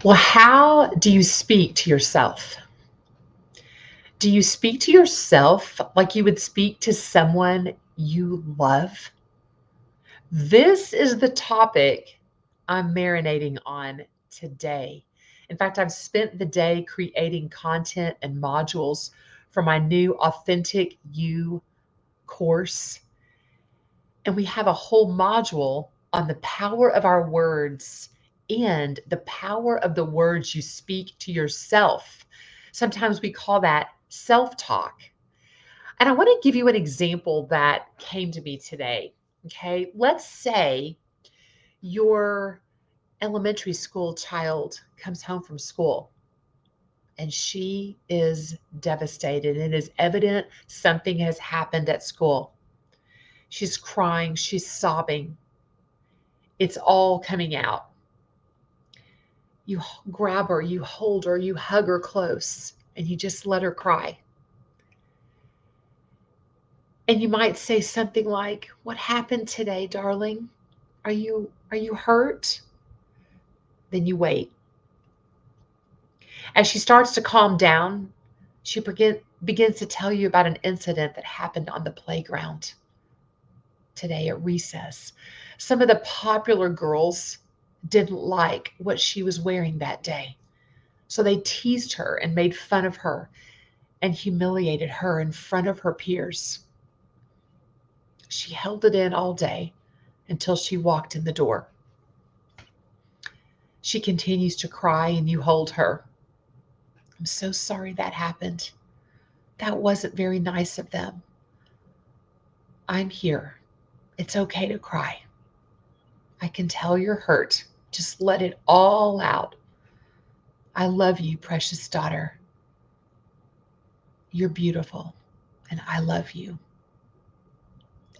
Well, how do you speak to yourself? Do you speak to yourself like you would speak to someone you love? This is the topic I'm marinating on today. In fact, I've spent the day creating content and modules for my new Authentic You course. And we have a whole module on the power of our words and the power of the words you speak to yourself. Sometimes we call that self talk. And I want to give you an example that came to me today. Okay. Let's say your elementary school child comes home from school and she is devastated. It is evident something has happened at school. She's crying, she's sobbing. It's all coming out. You grab her, you hold her, you hug her close, and you just let her cry. And you might say something like, "What happened today, darling? Are you hurt?" Then you wait. As she starts to calm down, she begins to tell you about an incident that happened on the playground today at recess. Some of the popular girls didn't like what she was wearing that day. So they teased her and made fun of her and humiliated her in front of her peers. She held it in all day until she walked in the door. She continues to cry and you hold her. "I'm so sorry that happened. That wasn't very nice of them. I'm here. It's okay to cry. I can tell you're hurt. Just let it all out. I love you, precious daughter. You're beautiful, and I love you.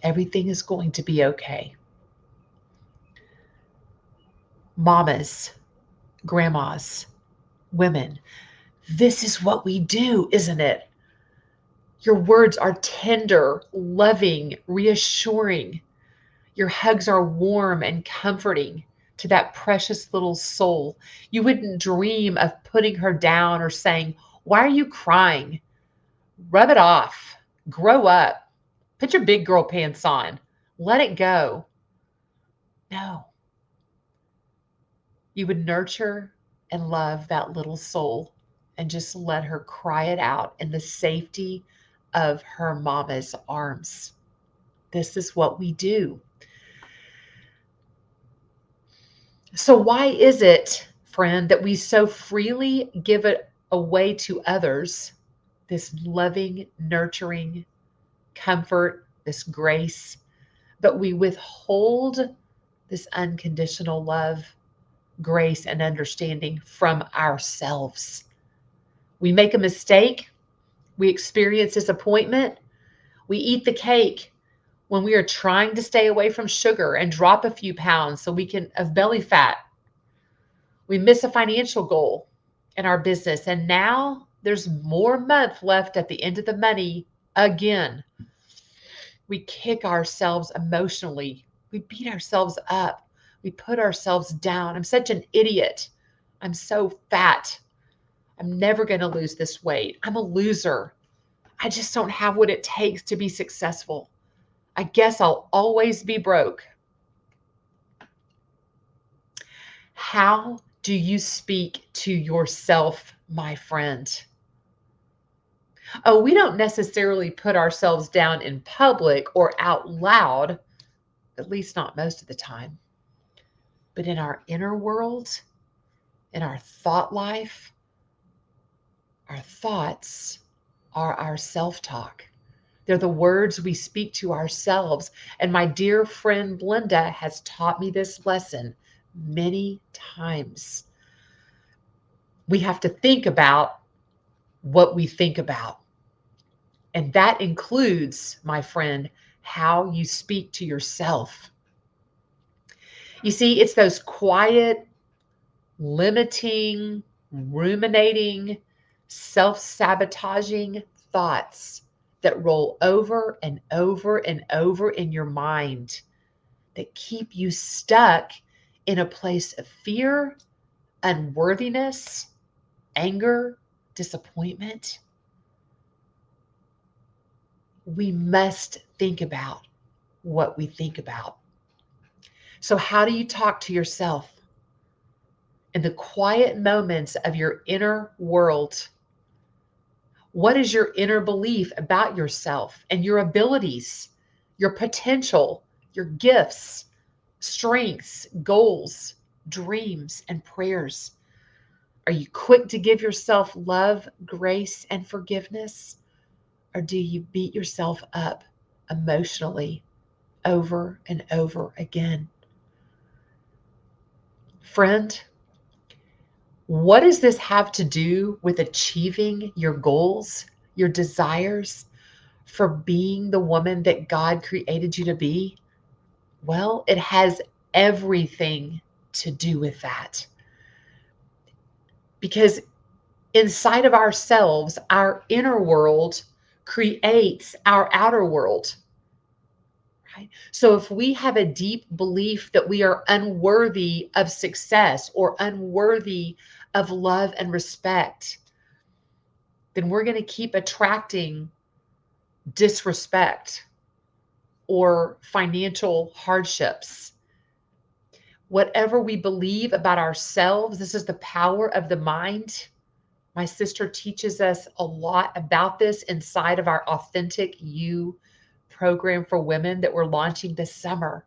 Everything is going to be okay." Mamas, grandmas, women, this is what we do, isn't it? Your words are tender, loving, reassuring. Your hugs are warm and comforting to that precious little soul. You wouldn't dream of putting her down or saying, "Why are you crying? Rub it off. Grow up. Put your big girl pants on. Let it go." No, you would nurture and love that little soul and just let her cry it out in the safety of her mama's arms. This is what we do. So, why is it, friend, that we so freely give it away to others, this loving, nurturing comfort, this grace, but we withhold this unconditional love, grace, and understanding from ourselves? We make a mistake, we experience disappointment, we eat the cake when we are trying to stay away from sugar and drop a few pounds so we can of belly fat. We miss a financial goal in our business, and now there's more month left at the end of the money again. We kick ourselves emotionally. We beat ourselves up. We put ourselves down. "I'm such an idiot. I'm so fat. I'm never going to lose this weight. I'm a loser. I just don't have what it takes to be successful. I guess I'll always be broke." How do you speak to yourself, my friend? Oh, we don't necessarily put ourselves down in public or out loud, at least not most of the time. But in our inner world, in our thought life, our thoughts are our self talk. They're the words we speak to ourselves. And my dear friend Linda has taught me this lesson many times. We have to think about what we think about. And that includes, my friend, how you speak to yourself. You see, it's those quiet, limiting, ruminating, self sabotaging thoughts that roll over and over and over in your mind that keep you stuck in a place of fear, unworthiness, anger, disappointment, we must think about what we think about. So, how do you talk to yourself in the quiet moments of your inner world? What is your inner belief about yourself and your abilities, your potential, your gifts, strengths, goals, dreams, and prayers? Are you quick to give yourself love, grace, and forgiveness? Or do you beat yourself up emotionally over and over again? Friend, what does this have to do with achieving your goals, your desires, for being the woman that God created you to be? Well, it has everything to do with that. Because inside of ourselves, our inner world creates our outer world. Right? So if we have a deep belief that we are unworthy of success or unworthy of love and respect, then we're going to keep attracting disrespect or financial hardships. Whatever we believe about ourselves, this is the power of the mind. My sister teaches us a lot about this inside of our Authentic You program for women that we're launching this summer.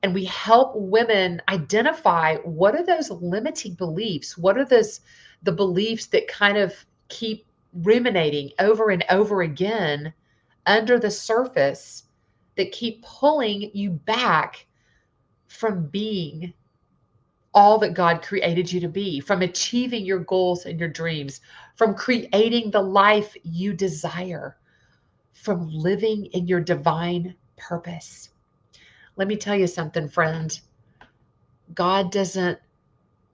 And we help women identify what are those limiting beliefs? What are the beliefs that kind of keep ruminating over and over again under the surface that keep pulling you back from being all that God created you to be, from achieving your goals and your dreams, from creating the life you desire, from living in your divine purpose. Let me tell you something, friend. God doesn't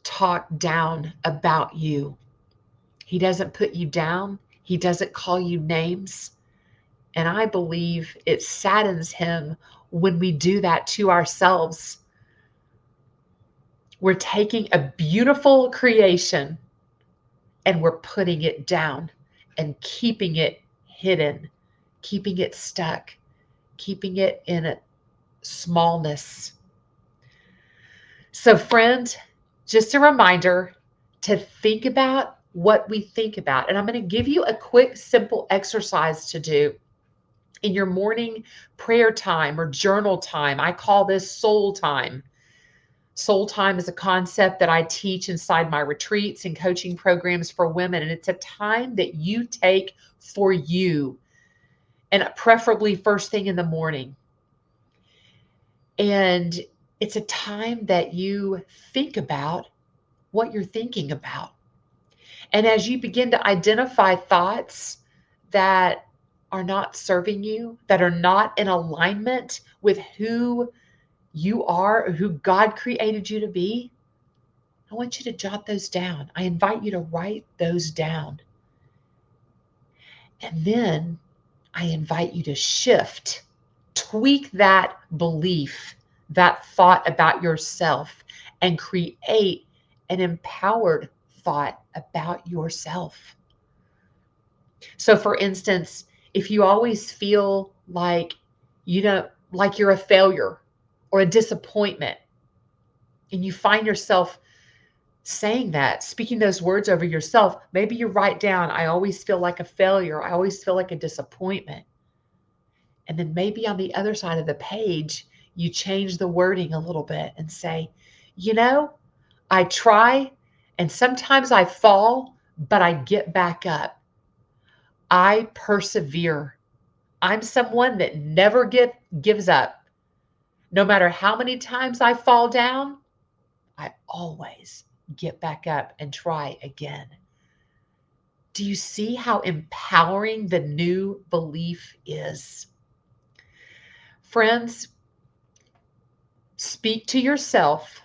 talk down about you. He doesn't put you down. He doesn't call you names. And I believe it saddens him when we do that to ourselves. We're taking a beautiful creation and we're putting it down and keeping it hidden, keeping it stuck, keeping it in a smallness. So, friend, just a reminder to think about what we think about. And I'm going to give you a quick, simple exercise to do in your morning prayer time or journal time. I call this soul time. Soul time is a concept that I teach inside my retreats and coaching programs for women. And it's a time that you take for you, and preferably first thing in the morning. And it's a time that you think about what you're thinking about. And as you begin to identify thoughts that are not serving you, that are not in alignment with who you are or who God created you to be, I want you to jot those down. I invite you to write those down. And then I invite you to shift, tweak that belief, that thought about yourself, and create an empowered thought about yourself. So for instance, if you always feel like like you're a failure or a disappointment, and you find yourself saying that, speaking those words over yourself, maybe you write down, I always feel like a failure. I always feel like a disappointment. And then maybe on the other side of the page, you change the wording a little bit and say, I try and sometimes I fall, but I get back up. I persevere. I'm someone that never gives up. No matter how many times I fall down, I always get back up and try again. Do you see how empowering the new belief is? Friends, speak to yourself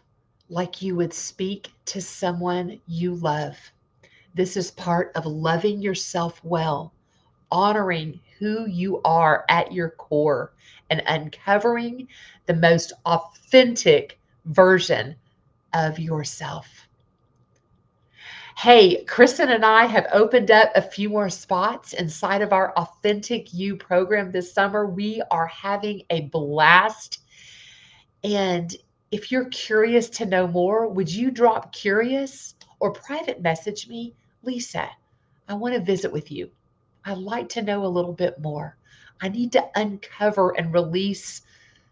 like you would speak to someone you love. This is part of loving yourself well, honoring who you are at your core, and uncovering the most authentic version of yourself. Hey, Kristen and I have opened up a few more spots inside of our Authentic You program this summer. We are having a blast. And if you're curious to know more, would you drop curious or private message me? Lisa, I want to visit with you. I'd like to know a little bit more. I need to uncover and release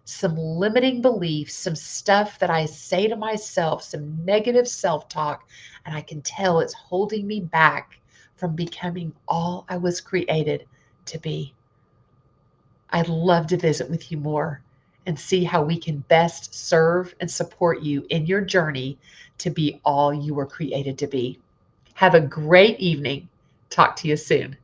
some limiting beliefs, some stuff that I say to myself, some negative self talk, and I can tell it's holding me back from becoming all I was created to be. I'd love to visit with you more and see how we can best serve and support you in your journey to be all you were created to be. Have a great evening. Talk to you soon.